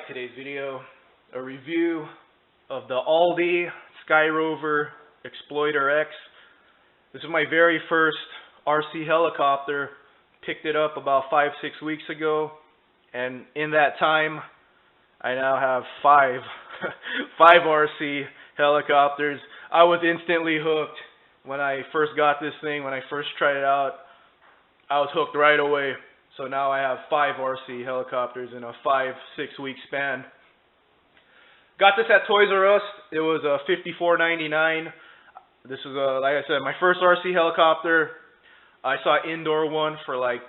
Alright, today's video, a review of the Auldey Rover Exploiter X. This is my very first RC helicopter. Picked it up about 5-6 weeks ago, and in that time I now have five RC helicopters. I was instantly hooked when I first got this thing. When I first tried it out, I was hooked right away. So now I have 5 RC helicopters in a 5-6 week span. Got this at Toys R Us. It was $54.99. This is like I said, my first RC helicopter. I saw an indoor one for like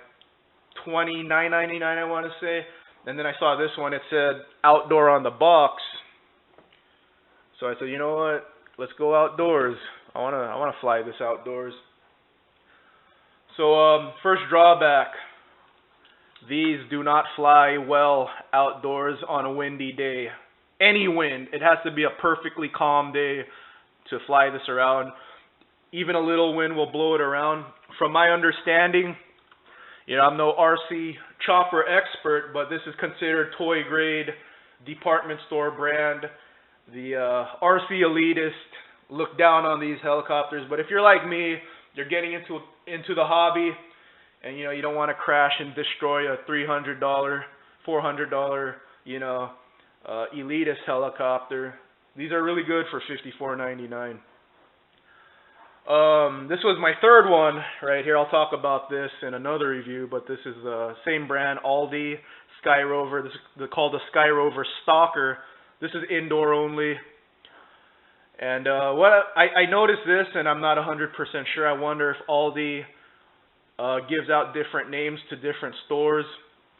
$29.99, I want to say, and then I saw this one. It said outdoor on the box. So I said, you know what? Let's go outdoors. I wanna fly this outdoors. So first drawback. These do not fly well outdoors on a windy day. Any wind. It has to be a perfectly calm day to fly this around. Even a little wind will blow it around. From my understanding, you know, I'm no RC chopper expert, but this is considered Toy Grade department store brand. The RC elitists look down on these helicopters, but if you're like me, you're getting into the hobby, and you know you don't want to crash and destroy a $300, $400, you know, elitist helicopter. These are really good for $54.99. This was my third one right here. I'll talk about this in another review, but this is the same brand, Auldey Rover. This is called the Rover Stalker. This is indoor only. And what I noticed this, and I'm not 100% sure. I wonder if Auldey gives out different names to different stores.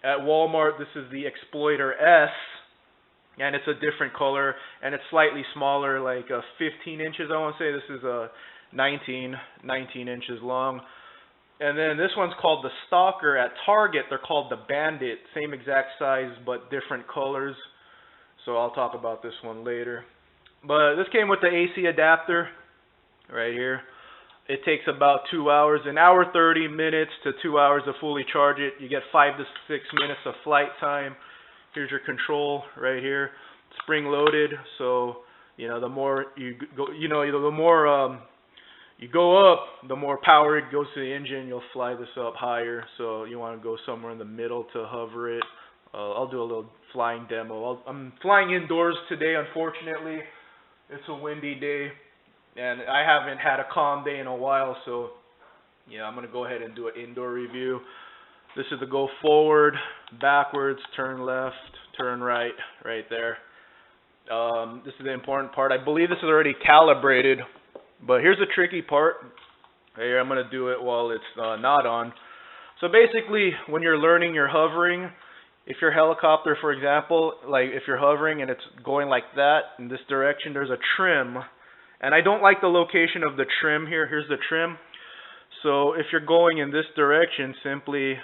At Walmart, this is the Exploiter S, and it's a different color, and it's slightly smaller, like 15 inches. I want to say this is a 19 inches long. And then this one's called the Stalker. At Target, they're called the Bandit. Same exact size, but different colors. So I'll talk about this one later. But this came with the AC adapter right here. It takes about 2 hours, an hour 30 minutes to 2 hours to fully charge it. You get 5 to 6 minutes of flight time. Here's your control right here, spring loaded. So you know, the more you go, you know, the more you go up, the more power it goes to the engine. You'll fly this up higher. So you want to go somewhere in the middle to hover it. I'll do a little flying demo. I'm flying indoors today, unfortunately. It's a windy day, and I haven't had a calm day in a while, so yeah, I'm going to go ahead and do an indoor review. This is the go forward, backwards, turn left, turn right, right there. This is the important part. I believe this is already calibrated, but here's the tricky part. Here, I'm going to do it while it's not on. So basically, when you're learning your hovering, if your helicopter, for example, like if you're hovering and it's going like that in this direction, there's a trim. And I don't like the location of the trim here. Here's the trim. So if you're going in this direction, simply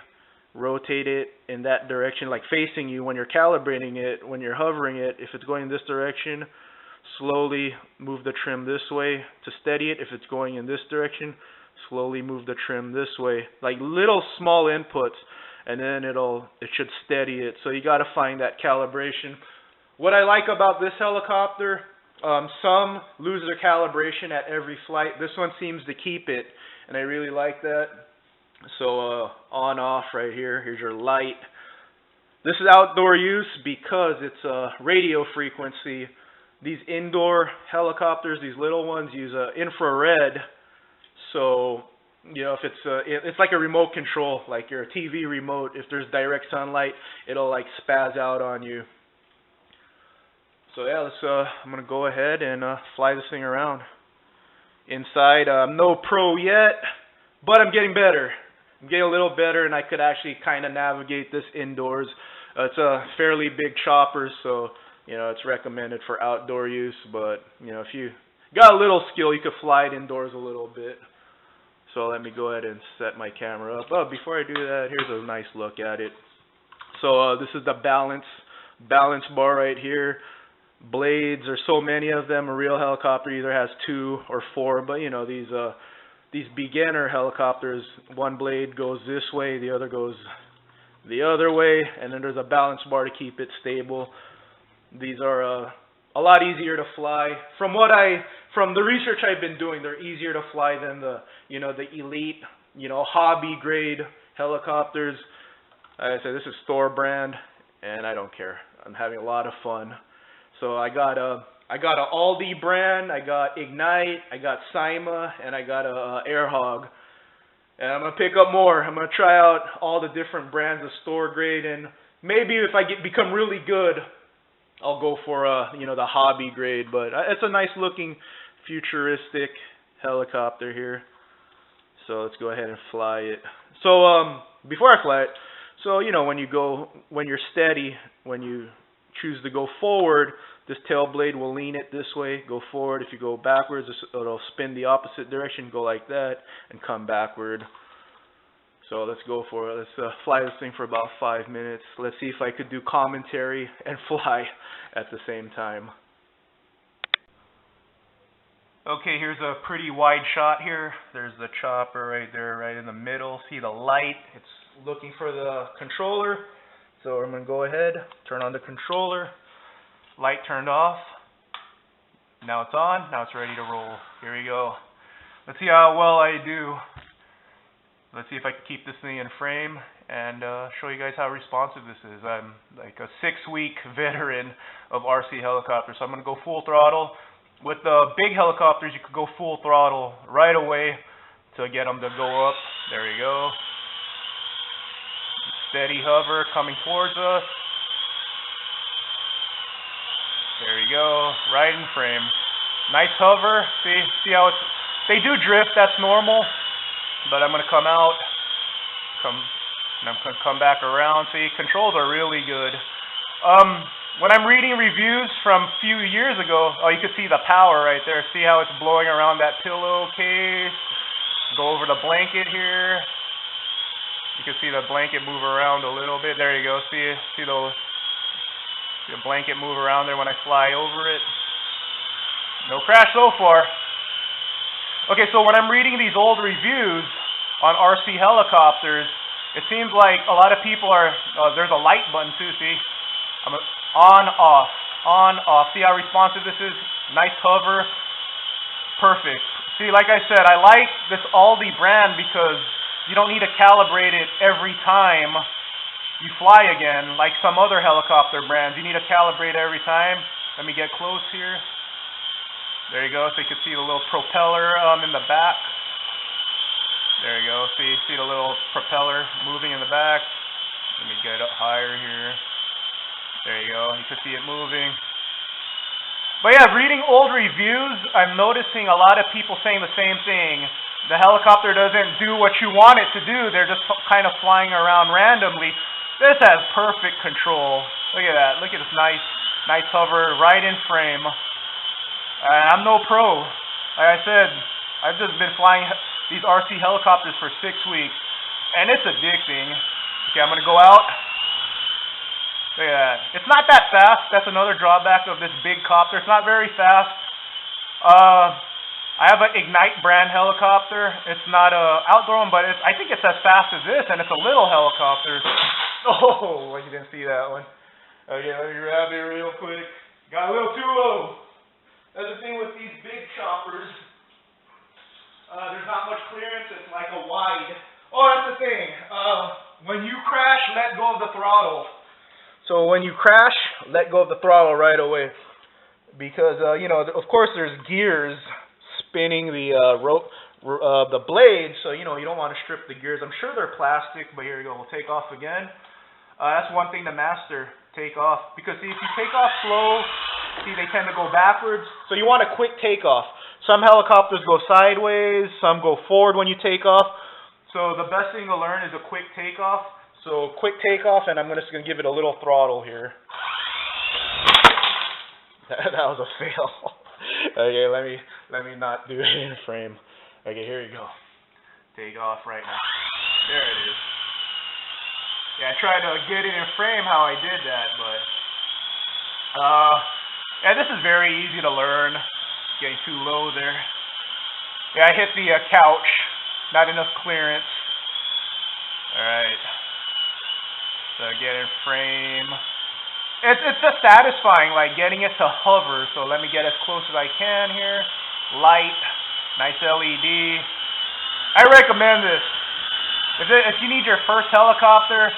rotate it in that direction, like facing you when you're calibrating it, when you're hovering it. If it's going in this direction, slowly move the trim this way to steady it. If it's going in this direction, slowly move the trim this way. Like little small inputs. And then it should steady it. So you got to find that calibration. What I like about this helicopter, some lose their calibration at every flight. This one seems to keep it, and I really like that. So on off right here. Here's your light. This is outdoor use because it's radio frequency. These indoor helicopters, these little ones, use infrared. So you know, if it's like a remote control, like your TV remote. If there's direct sunlight, it'll like spaz out on you. So yeah, I'm gonna go ahead and fly this thing around. Inside, I'm no pro yet, but I'm getting better. I'm getting a little better, and I could actually kind of navigate this indoors. It's a fairly big chopper, so you know it's recommended for outdoor use. But you know, if you got a little skill, you could fly it indoors a little bit. So let me go ahead and set my camera up. Oh, before I do that, here's a nice look at it. So this is the balance bar right here. Blades, there's so many of them. A real helicopter either has 2 or 4, but you know, these beginner helicopters, one blade goes this way, the other goes the other way, and then there's a balance bar to keep it stable. These are a lot easier to fly. From the research I've been doing, they're easier to fly than the elite, hobby grade helicopters. Like I said, this is store brand, and I don't care. I'm having a lot of fun. So I got a Auldey brand, I got Ignite, I got Cyma, and I got a Air Hog. And I'm gonna pick up more. I'm gonna try out all the different brands of store grade, and maybe if I become really good, I'll go for the hobby grade. But it's a nice looking futuristic helicopter here. So let's go ahead and fly it. So before I fly it, so when you're steady, when you choose to go forward, this tail blade will lean it this way, go forward. If you go backwards, it'll spin the opposite direction, go like that, and come backward. So let's go for it. Let's fly this thing for about 5 minutes. Let's see if I could do commentary and fly at the same time. Okay, here's a pretty wide shot here. There's the chopper right there, right in the middle. See the light? It's looking for the controller. So I'm going to go ahead, turn on the controller. Light turned off. Now it's on. Now it's ready to roll. Here we go. Let's see how well I do. Let's see if I can keep this thing in frame and show you guys how responsive this is. I'm like a 6-week veteran of RC helicopters, so I'm going to go full throttle. With the big helicopters, you could go full throttle right away to get them to go up. There you go. Steady hover coming towards us. There you go, right in frame. Nice hover. See how they do drift, that's normal. But I'm going to come out, and I'm going to come back around. See, controls are really good. When I'm reading reviews from a few years ago, oh, you can see the power right there. See how it's blowing around that pillowcase? Go over the blanket here. You can see the blanket move around a little bit. There you go. See the blanket move around there when I fly over it. No crash so far. Okay, so when I'm reading these old reviews on RC helicopters, it seems like a lot of people are, there's a light button too, see? I'm on, off. See how responsive this is? Nice hover. Perfect. See, like I said, I like this Auldey brand because you don't need to calibrate it every time you fly again, like some other helicopter brands. You need to calibrate every time. Let me get close here. There you go, so you can see the little propeller in the back. There you go, see the little propeller moving in the back. Let me get up higher here. There you go, you can see it moving. But yeah, reading old reviews, I'm noticing a lot of people saying the same thing. The helicopter doesn't do what you want it to do. They're just kind of flying around randomly. This has perfect control. Look at that, look at this nice hover right in frame. I'm no pro. Like I said, I've just been flying these RC helicopters for 6 weeks, and it's addicting. Okay, I'm going to go out. Look at that. It's not that fast. That's another drawback of this big copter. It's not very fast. I have an Ignite brand helicopter. It's not a outdoor one, but I think it's as fast as this, and it's a little helicopter. Oh, you didn't see that one. Okay, let me grab it real quick. Got a little too low. That's the thing with these big choppers. There's not much clearance. It's like a wide. Oh, that's the thing. When you crash, let go of the throttle. So when you crash, let go of the throttle right away. Because, of course there's gears spinning the blade. So, you don't want to strip the gears. I'm sure they're plastic, but here you go. We'll take off again. That's one thing to master. Take off. Because, see, if you take off slow, see, they tend to go backwards. So you want a quick takeoff. Some helicopters go sideways, some go forward when you take off. So the best thing to learn is a quick takeoff. So quick takeoff, and I'm just going to give it a little throttle here. That was a fail. Okay, let me not do it in frame. Okay, here you go. Take off right now. There it is. Yeah, I tried to get it in frame how I did that, but yeah, this is very easy to learn. Getting too low there. Yeah, I hit the couch. Not enough clearance. Alright. So get in frame. It's just satisfying, like getting it to hover. So let me get as close as I can here. Light, nice LED. I recommend this. If you need your first helicopter,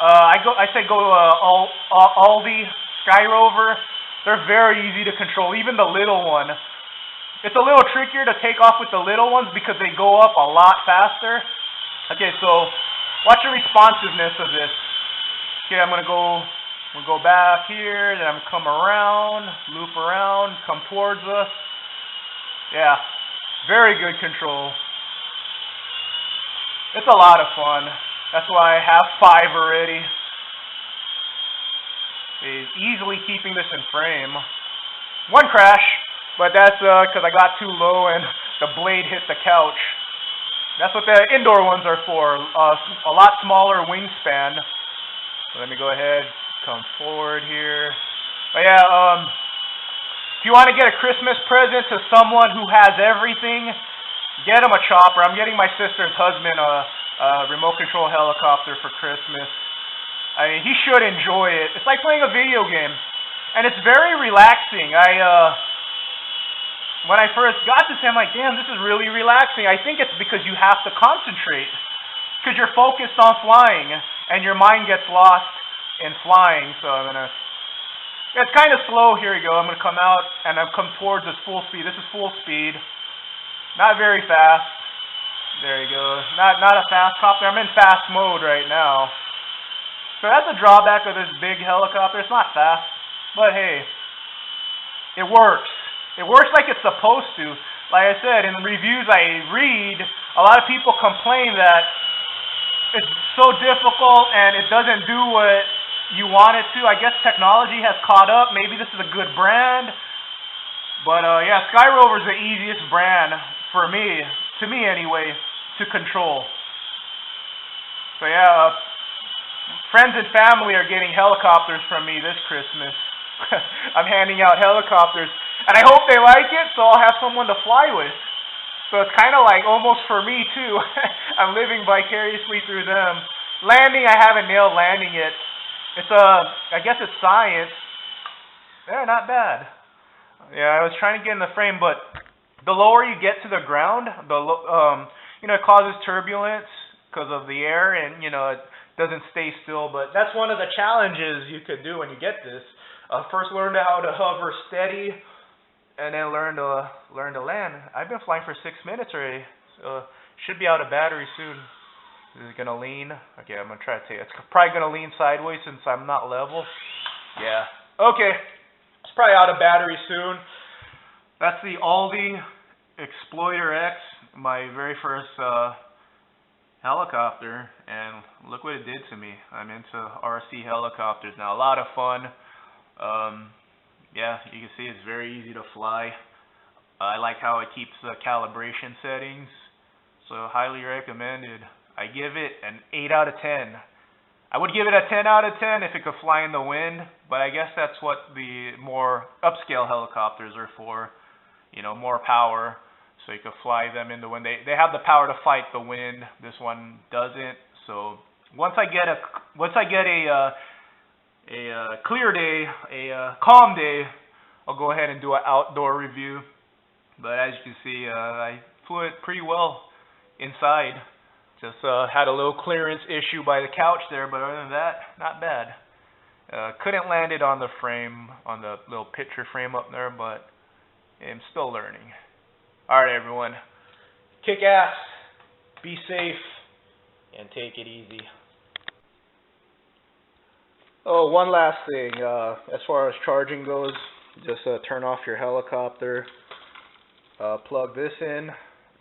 I say go to Auldey Sky Rover. They're very easy to control, even the little one. It's a little trickier to take off with the little ones because they go up a lot faster. Okay, so watch the responsiveness of this. Okay, I'm gonna go back here, then I'm gonna come around, loop around, come towards us. Yeah, very good control. It's a lot of fun. That's why I have 5 already. Easily keeping this in frame. One crash, but that's because I got too low and the blade hit the couch. That's what the indoor ones are for. A lot smaller wingspan. So let me go ahead, come forward here. But yeah, if you want to get a Christmas present to someone who has everything, get them a chopper. I'm getting my sister's husband a remote control helicopter for Christmas. I mean, he should enjoy it. It's like playing a video game, and it's very relaxing. When I first got this, I'm like, damn, this is really relaxing. I think it's because you have to concentrate, because you're focused on flying, and your mind gets lost in flying. So it's kind of slow. Here we go. I'm gonna come out, and I'm come towards this full speed. This is full speed. Not very fast. There you go. Not a fast copter. I'm in fast mode right now. So that's a drawback of this big helicopter. It's not fast, but hey, it works. It works like it's supposed to. Like I said, in the reviews I read, a lot of people complain that it's so difficult and it doesn't do what you want it to. I guess technology has caught up. Maybe this is a good brand. But yeah, Sky Rover is the easiest brand for me, to me anyway, to control. So yeah, friends and family are getting helicopters from me this Christmas. I'm handing out helicopters, and I hope they like it, so I'll have someone to fly with. So it's kind of like almost for me too. I'm living vicariously through them. Landing, I haven't nailed landing it. It's I guess it's science. Yeah, not bad. Yeah, I was trying to get in the frame, but the lower you get to the ground, it causes turbulence because of the air, and it doesn't stay still. But that's one of the challenges you could do when you get this. First, learn how to hover steady, and then learn to land. I've been flying for 6 minutes already, so should be out of battery soon. Is it gonna lean? Okay, I'm gonna try to take it. It's probably gonna lean sideways since I'm not level. Yeah. Okay. It's probably out of battery soon. That's the Auldey Exploiter X, my very first helicopter, and look what it did to me. I'm into RC helicopters now. A lot of fun. Yeah, you can see it's very easy to fly. I like how it keeps the calibration settings, so highly recommended. I give it an 8 out of 10. I would give it a 10 out of 10 if it could fly in the wind, but I guess that's what the more upscale helicopters are for. More power, so you could fly them in the wind. They have the power to fight the wind. This one doesn't. So once I get a clear day, a calm day, I'll go ahead and do an outdoor review. But as you can see, I flew it pretty well inside. Just had a little clearance issue by the couch there, but other than that, not bad. Couldn't land it on the frame, on the little picture frame up there, but I'm still learning. Alright everyone, kick ass, be safe, and take it easy. Oh, one last thing, as far as charging goes, just turn off your helicopter, plug this in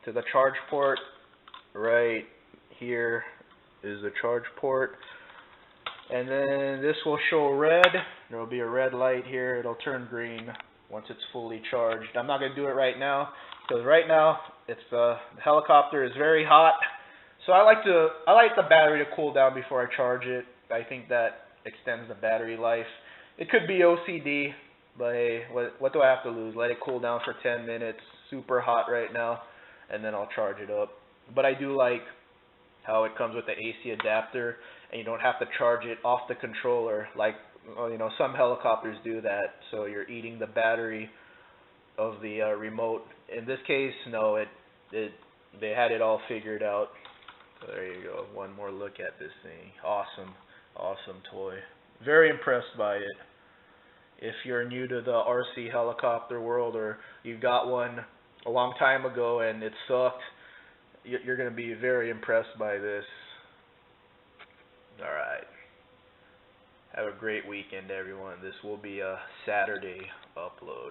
to the charge port. Right here is the charge port, and then this will show red. There will be a red light here. It'll turn green once it's fully charged. I'm not going to do it right now because right now the helicopter is very hot, so I like the battery to cool down before I charge it. I think that extends the battery life. It could be OCD, but hey, what do I have to lose? Let it cool down for 10 minutes. Super hot right now, and then I'll charge it up. But I do like how it comes with the AC adapter, and you don't have to charge it off the controller like well, you know, some helicopters do that, so you're eating the battery of the remote. In this case, no, they had it all figured out. So there you go. One more look at this thing. Awesome, awesome toy. Very impressed by it. If you're new to the RC helicopter world, or you got one a long time ago and it sucked, you're going to be very impressed by this. Alright. Have a great weekend, everyone. This will be a Saturday upload.